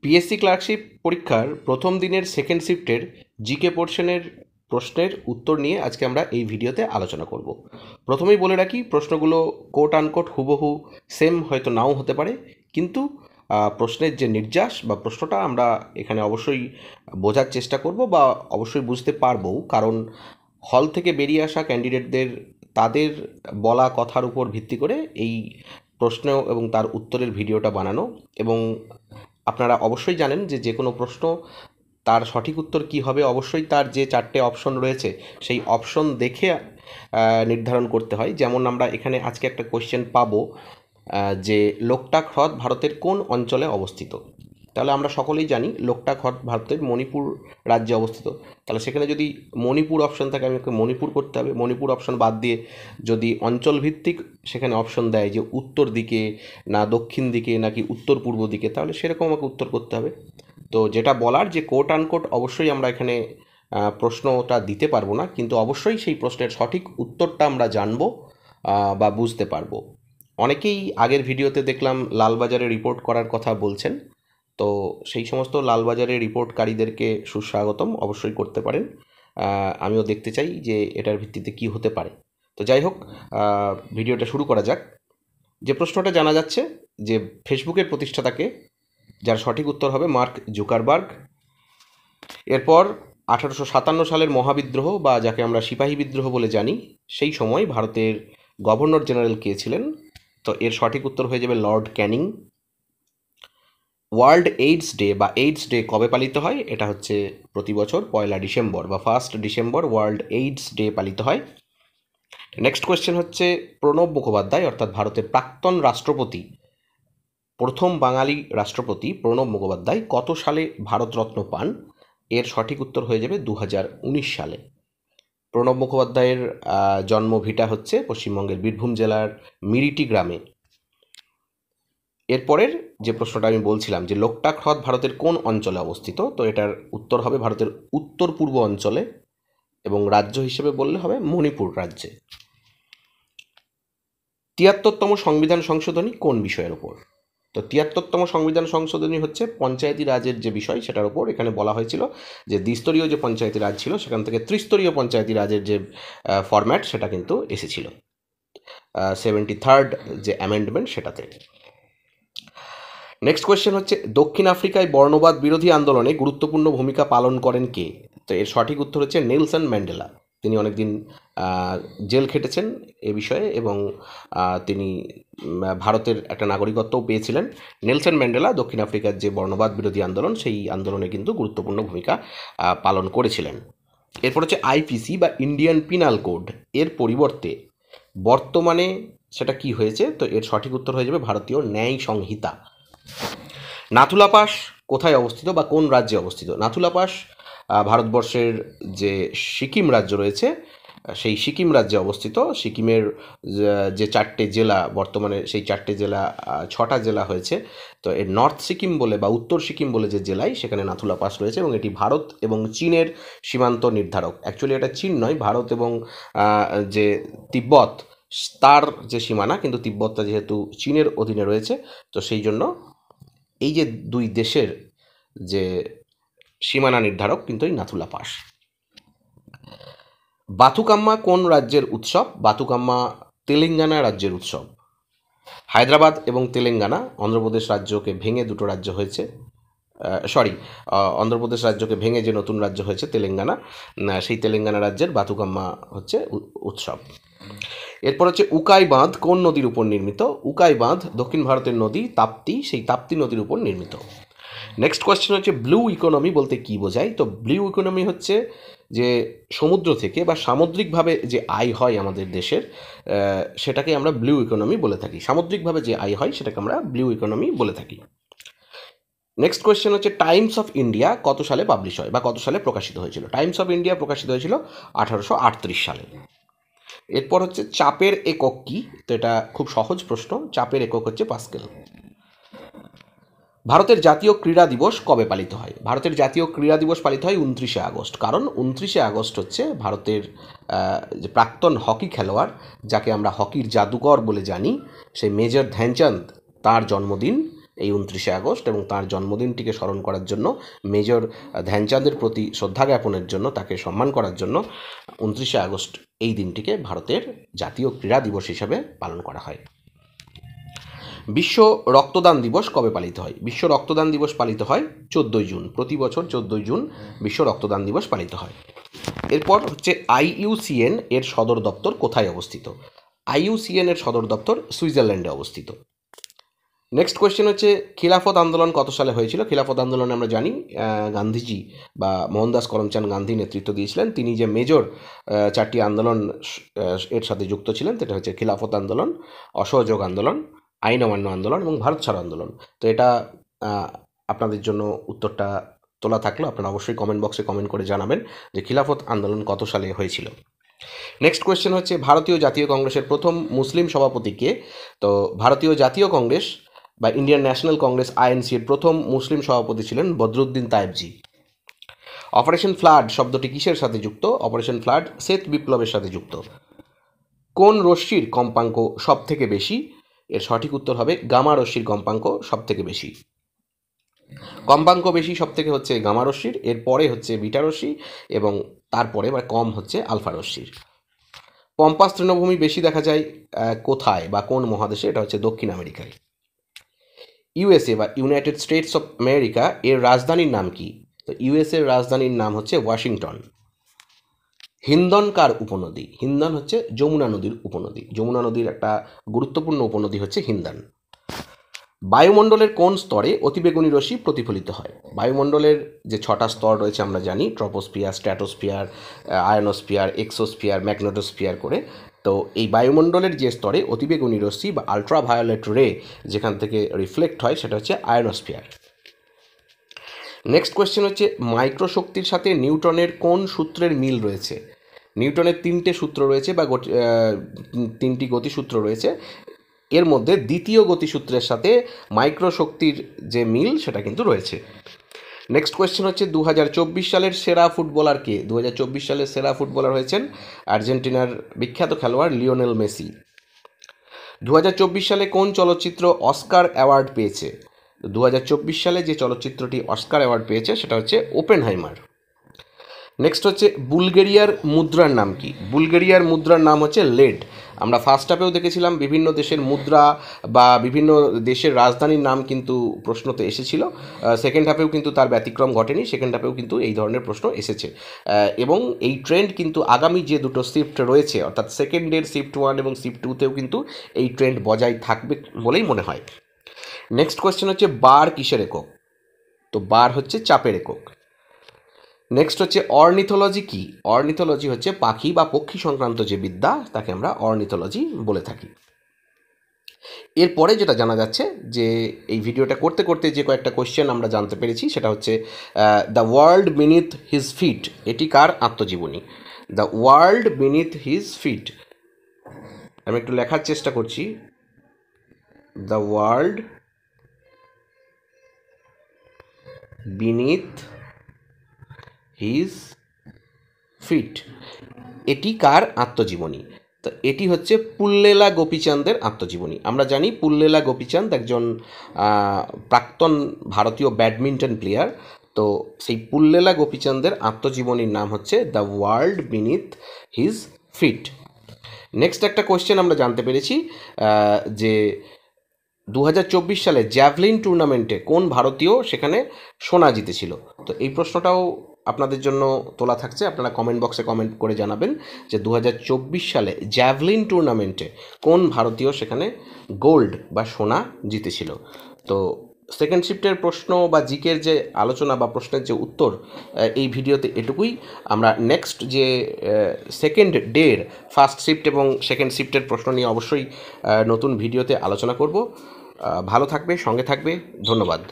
PSC clerkship পরীক্ষার প্রথম দিনের সেকেন্ড শিফটের জিকে পোর্শনের প্রশ্নের উত্তর নিয়ে আজকে আমরা এই ভিডিওতে আলোচনা করব। প্রথমেই বলে রাখি, প্রশ্নগুলো কোট আনকোট হুবহু সেম হয়তো নাও হতে পারে, কিন্তু প্রশ্নের যে নির্যাস বা প্রশ্নটা আমরা এখানে অবশ্যই বোঝার চেষ্টা করব বা অবশ্যই বুঝতে পারবো, কারণ হল থেকে বেরিয়ে আসা ক্যান্ডিডেটদের তাদের বলা কথার উপর ভিত্তি করে এই প্রশ্ন এবং তার উত্তরের ভিডিওটা বানানো। এবং আপনারা অবশ্যই জানেন যে যে কোনো প্রশ্ন তার সঠিক উত্তর কী হবে অবশ্যই তার যে চারটে অপশন রয়েছে সেই অপশন দেখে নির্ধারণ করতে হয়। যেমন আমরা এখানে আজকে একটা কোয়েশ্চেন পাবো যে লোকটাক হ্রদ ভারতের কোন অঞ্চলে অবস্থিত। তাহলে আমরা সকলেই জানি লোকটাক হ্রদ ভারতের মণিপুর রাজ্যে অবস্থিত। তাহলে সেখানে যদি মণিপুর অপশন থাকে, আমাকে মণিপুর করতে হবে। মণিপুর অপশন বাদ দিয়ে যদি অঞ্চল ভিত্তিক সেখানে অপশন দেয় যে উত্তর দিকে না দক্ষিণ দিকে নাকি উত্তর পূর্ব দিকে, তাহলে সেরকম আমাকে উত্তর করতে হবে। তো যেটা বলার যে কোট আনকোট অবশ্যই আমরা এখানে প্রশ্নটা দিতে পারবো না, কিন্তু অবশ্যই সেই প্রশ্নের সঠিক উত্তরটা আমরা জানবো বা বুঝতে পারবো। অনেকেই আগের ভিডিওতে দেখলাম লালবাজারে রিপোর্ট করার কথা বলছেন, তো সেই সমস্ত লালবাজারে রিপোর্টকারীদেরকে সুস্বাগতম, অবশ্যই করতে পারেন। আমিও দেখতে চাই যে এটার ভিত্তিতে কি হতে পারে। তো যাই হোক, ভিডিওটা শুরু করা যাক। যে প্রশ্নটা জানা যাচ্ছে যে ফেসবুকের প্রতিষ্ঠাতাকে, যার সঠিক উত্তর হবে মার্ক জুকারবার্গ। এরপর 1857 সালের মহাবিদ্রোহ বা যাকে আমরা সিপাহী বিদ্রোহ বলে জানি, সেই সময় ভারতের গভর্নর জেনারেল কে ছিলেন? তো এর সঠিক উত্তর হয়ে যাবে Lord Canning. World AIDS day বা এইডস ডে কবে পালিত হয়? এটা হচ্ছে প্রতি বছর 1 ডিসেম্বর বা 1 ডিসেম্বর ওয়ার্ল্ড এইডস ডে পালিত হয়। নেক্সট কোয়েশ্চেন হচ্ছে, প্রণব মুখোপাধ্যায় অর্থাৎ ভারতের প্রাক্তন রাষ্ট্রপতি, প্রথম বাঙালি রাষ্ট্রপতি প্রণব মুখোপাধ্যায় কত সালে ভারতরত্ন পান? এর সঠিক উত্তর হয়ে যাবে 2019 সালে। প্রণব মুখোপাধ্যায়ের জন্মভিটা হচ্ছে পশ্চিমবঙ্গের বীরভূম জেলার মিরিটি গ্রামে। এরপরের যে প্রশ্নটা আমি বলছিলাম যে লোকটাক হ্রদ ভারতের কোন অঞ্চলে অবস্থিত, তো এটার উত্তর হবে ভারতের উত্তর পূর্ব অঞ্চলে, এবং রাজ্য হিসেবে বললে হবে মণিপুর রাজ্যে। 73তম সংবিধান সংশোধনী কোন বিষয়ের উপর? তো 73তম সংবিধান সংশোধনী হচ্ছে পঞ্চায়েতি রাজের যে বিষয় সেটার উপর। এখানে বলা হয়েছিল যে দ্বিস্তরীয় যে পঞ্চায়েতি রাজ ছিল সেখান থেকে ত্রিস্তরীয় পঞ্চায়েতি রাজের যে ফরম্যাট সেটা কিন্তু এসেছিল 73rd যে অ্যামেন্ডমেন্ট সেটাতে। নেক্সট কোয়েশ্চেন হচ্ছে, দক্ষিণ আফ্রিকায় বর্ণবাদ বিরোধী আন্দোলনে গুরুত্বপূর্ণ ভূমিকা পালন করেন কে? তো এর সঠিক উত্তর হচ্ছে নেলসন ম্যান্ডেলা। তিনি অনেকদিন জেল খেটেছেন এ বিষয়ে, এবং তিনি ভারতের একটা নাগরিকত্বও পেয়েছিলেন। নেলসন ম্যান্ডেলা দক্ষিণ আফ্রিকার যে বর্ণবাদ বিরোধী আন্দোলন সেই আন্দোলনে কিন্তু গুরুত্বপূর্ণ ভূমিকা পালন করেছিলেন। এরপর হচ্ছে আইপিসি বা ইন্ডিয়ান পিনাল কোড, এর পরিবর্তে বর্তমানে সেটা কি হয়েছে? তো এর সঠিক উত্তর হয়ে যাবে ভারতীয় ন্যায় সংহিতা। নাথুলা পাস কোথায় অবস্থিত বা কোন রাজ্যে অবস্থিত? নাথুলা পাস ভারতবর্ষের যে সিকিম রাজ্য রয়েছে সেই সিকিম রাজ্যে অবস্থিত। সিকিমের যে 4টে জেলা, বর্তমানে সেই 4টে জেলা 6টা জেলা হয়েছে। তো এর নর্থ সিকিম বলে বা উত্তর সিকিম বলে যে জেলায়, সেখানে নাথুলা পাস রয়েছে, এবং এটি ভারত এবং চীনের সীমান্ত নির্ধারক। অ্যাকচুয়ালি এটা চীন নয়, ভারত এবং যে তিব্বত তার যে সীমানা, কিন্তু তিব্বতটা যেহেতু চীনের অধীনে রয়েছে, তো সেই জন্য এই যে দুই দেশের যে সীমানা নির্ধারক কিন্তু এই নাথুলা পাস। বাথুকাম্মা কোন রাজ্যের উৎসব? বাথুকাম্মা তেলেঙ্গানা রাজ্যের উৎসব। হায়দ্রাবাদ এবং তেলেঙ্গানা, অন্ধ্রপ্রদেশ রাজ্যকে ভেঙে দুটো রাজ্য হয়েছে। অন্ধ্রপ্রদেশ রাজ্যকে ভেঙে যে নতুন রাজ্য হয়েছে তেলেঙ্গানা, সেই তেলেঙ্গানা রাজ্যের বাথুকাম্মা হচ্ছে উৎসব। এরপর হচ্ছে উকাই বাঁধ কোন নদীর উপর নির্মিত? উকাই বাঁধ দক্ষিণ ভারতের নদী তাপ্তি, সেই তাপ্তি নদীর উপর নির্মিত। নেক্সট কোয়েশ্চেন হচ্ছে, ব্লু ইকোনমি বলতে কি বোঝায়? তো ব্লু ইকোনমি হচ্ছে যে সমুদ্র থেকে বা সামুদ্রিকভাবে যে আয় হয় আমাদের দেশের, সেটাকে আমরা ব্লু ইকোনমি বলে থাকি। সামুদ্রিকভাবে যে আয় হয় সেটাকে আমরা ব্লু ইকোনমি বলে থাকি। নেক্সট কোয়েশ্চেন হচ্ছে, টাইমস অফ ইন্ডিয়া কত সালে পাবলিশ হয় বা কত সালে প্রকাশিত হয়েছিল? টাইমস অফ ইন্ডিয়া প্রকাশিত হয়েছিল 1838 সালে। এরপর হচ্ছে চাপের একক কি? তো এটা খুব সহজ প্রশ্ন, চাপের একক হচ্ছে পাস্কেল। ভারতের জাতীয় ক্রীড়া দিবস কবে পালিত হয়? ভারতের জাতীয় ক্রীড়া দিবস পালিত হয় 29শে আগস্ট, কারণ 29শে আগস্ট হচ্ছে ভারতের যে প্রাক্তন হকি খেলোয়াড়, যাকে আমরা হকির জাদুকর বলে জানি, সেই মেজর ধ্যানচাঁদ, তার জন্মদিন এই 29শে আগস্ট, এবং তার জন্মদিনটিকে স্মরণ করার জন্য, মেজর ধ্যানচাঁদের প্রতি শ্রদ্ধা জ্ঞাপনের জন্য, তাকে সম্মান করার জন্য 29শে আগস্ট এই দিনটিকে ভারতের জাতীয় ক্রীড়া দিবস হিসাবে পালন করা হয়। বিশ্ব রক্তদান দিবস কবে পালিত হয়? বিশ্ব রক্তদান দিবস পালিত হয় 14ই জুন। প্রতি বছর 14ই জুন বিশ্ব রক্তদান দিবস পালিত হয়। এরপর হচ্ছে IUCN এর সদর দপ্তর কোথায় অবস্থিত? IUCN এর সদর দপ্তর সুইজারল্যান্ডে অবস্থিত। নেক্সট কোয়েশ্চেন হচ্ছে খিলাফত আন্দোলন কত সালে হয়েছিল? খিলাফত আন্দোলনে আমরা জানি গান্ধীজি বা মোহনদাস করমচাঁদ গান্ধী নেতৃত্ব দিয়েছিলেন। তিনি যে মেজর 4টি আন্দোলন এর সাথে যুক্ত ছিলেন, সেটা হচ্ছে খিলাফত আন্দোলন, অসহযোগ আন্দোলন, আইন অমান্য আন্দোলন এবং ভারত ছাড়ো আন্দোলন। তো এটা আপনাদের জন্য উত্তরটা তোলা থাকলো। আপনারা অবশ্যই কমেন্ট বক্সে কমেন্ট করে জানাবেন যে খিলাফত আন্দোলন কত সালে হয়েছিল। নেক্সট কোয়েশ্চেন হচ্ছে ভারতীয় জাতীয় কংগ্রেসের প্রথম মুসলিম সভাপতি কে? তো ভারতীয় জাতীয় কংগ্রেস বা ইন্ডিয়ান ন্যাশনাল কংগ্রেস INC এর প্রথম মুসলিম সভাপতি ছিলেন বদরুদ্দিন তায়েবজি। অপারেশন ফ্লাড শব্দটি কিসের সাথে যুক্ত? অপারেশন ফ্লাড শ্বেত বিপ্লবের সাথে যুক্ত। কোন রশ্মির কম্পাঙ্ক সব থেকে বেশি? এর সঠিক উত্তর হবে গামা রশ্মির কম্পাঙ্ক সব থেকে বেশি। কম্পাঙ্ক বেশি সব থেকে হচ্ছে গামা রশ্মির, এরপরে হচ্ছে বিটা রশ্মি, এবং তারপরে বা কম হচ্ছে আলফা রশ্মির। পম্পাস তৃণভূমি বেশি দেখা যায় কোথায় বা কোন মহাদেশে? এটা হচ্ছে দক্ষিণ আমেরিকায়। USA বা ইউনাইটেড স্টেটস অফ আমেরিকা এর রাজধানীর নাম কি? তো USA এর রাজধানীর নাম হচ্ছে ওয়াশিংটন। হিন্দন কার উপনদী? হিন্দন হচ্ছে যমুনা নদীর উপনদী। যমুনা নদীর একটা গুরুত্বপূর্ণ উপনদী হচ্ছে হিন্দন। বায়ুমণ্ডলের কোন স্তরে অতিবেগুনি রশ্মি প্রতিফলিত হয়? বায়ুমণ্ডলের যে 6টা স্তর রয়েছে আমরা জানি, troposphere, stratosphere, ionosphere, exosphere, magnetosphere করে। তো এই বায়ুমণ্ডলের যে স্তরে অতিবেগুনি রশ্মি বা আলট্রাভায়োলেট রে যেখান থেকে রিফ্লেক্ট হয়, সেটা হচ্ছে আয়নোস্ফিয়ার। নেক্সট কোয়েশ্চেন হচ্ছে মাইক্রোশক্তির সাথে নিউটনের কোন সূত্রের মিল রয়েছে? নিউটনের 3টে সূত্র রয়েছে বা 3টি গতিসূত্র রয়েছে। এর মধ্যে দ্বিতীয় গতিসূত্রের সাথে মাইক্রোশক্তির যে মিল সেটা কিন্তু রয়েছে। নেক্সট কোয়েশ্চেন হচ্ছে 2024 সালের সেরা ফুটবলার কে? 2024 সালের সেরা ফুটবলার হয়েছেন আর্জেন্টিনার বিখ্যাত খেলোয়াড় লিওনেল মেসি। 2024 সালে কোন চলচ্চিত্র অস্কার অ্যাওয়ার্ড পেয়েছে? 2024 সালে যে চলচ্চিত্রটি অস্কার অ্যাওয়ার্ড পেয়েছে সেটা হচ্ছে ওপেনহাইমার। নেক্সট হচ্ছে বুলগেরিয়ার মুদ্রার নাম কি? বুলগেরিয়ার মুদ্রার নাম হচ্ছে লেড। আমরা ফার্স্ট হাফেও দেখেছিলাম বিভিন্ন দেশের মুদ্রা বা বিভিন্ন দেশের রাজধানীর নাম কিন্তু প্রশ্নতে এসেছিল। সেকেন্ড হাফেও কিন্তু তার ব্যতিক্রম ঘটেনি, সেকেন্ড হাফেও কিন্তু এই ধরনের প্রশ্ন এসেছে। এবং এই ট্রেন্ড কিন্তু আগামী যে দুটো শিফট রয়েছে, অর্থাৎ সেকেন্ডের শিফট 1 এবং শিফট 2তেও কিন্তু এই ট্রেন্ড বজায় থাকবে বলেই মনে হয়। নেক্সট কোয়েশ্চেন হচ্ছে বার কিসের একক? তো বার হচ্ছে চাপের একক। নেক্সট হচ্ছে অর্নিথোলজি কি? অর্নিথোলজি হচ্ছে পাখি বা পক্ষী সংক্রান্ত যে বিদ্যা, তাকে আমরা অর্নিথোলজি বলে থাকি। এরপরে যেটা জানা যাচ্ছে যে এই ভিডিওটা করতে করতে যে কয়েকটা কোয়েশ্চেন আমরা জানতে পেরেছি, সেটা হচ্ছে the world beneath his fit, এটি কার আত্মজীবনী? The world beneath his fit, আমি একটু লেখার চেষ্টা করছি। The world beneath his fit, এটি কার আত্মজীবনী? তো এটি হচ্ছে পুল্লেলা গোপীচাঁদের আত্মজীবনী। আমরা জানি পুল্লেলা গোপীচাঁদ একজন প্রাক্তন ভারতীয় ব্যাডমিন্টন প্লেয়ার। তো সেই পুল্লেলা গোপীচাঁদের আত্মজীবনীর নাম হচ্ছে the world beneath his fit. Next একটা কোয়েশ্চেন আমরা জানতে পেরেছি যে 2024 সালে জ্যাভলিন টুর্নামেন্টে কোন ভারতীয় সেখানে সোনা জিতেছিল? তো এই প্রশ্নটাও আপনাদের জন্য তোলা থাকছে, আপনারা কমেন্ট বক্সে কমেন্ট করে জানাবেন যে 2024 সালে জ্যাভলিন টুর্নামেন্টে কোন ভারতীয় সেখানে গোল্ড বা সোনা জিতেছিল। তো সেকেন্ড শিফটের প্রশ্ন বা জিকের যে আলোচনা বা প্রশ্নের যে উত্তর এই ভিডিওতে এটুকুই। আমরা নেক্সট যে সেকেন্ড ডের ফার্স্ট শিফট এবং সেকেন্ড শিফটের প্রশ্ন নিয়ে অবশ্যই নতুন ভিডিওতে আলোচনা করব। ভালো থাকবে, সঙ্গে থাকবে, ধন্যবাদ।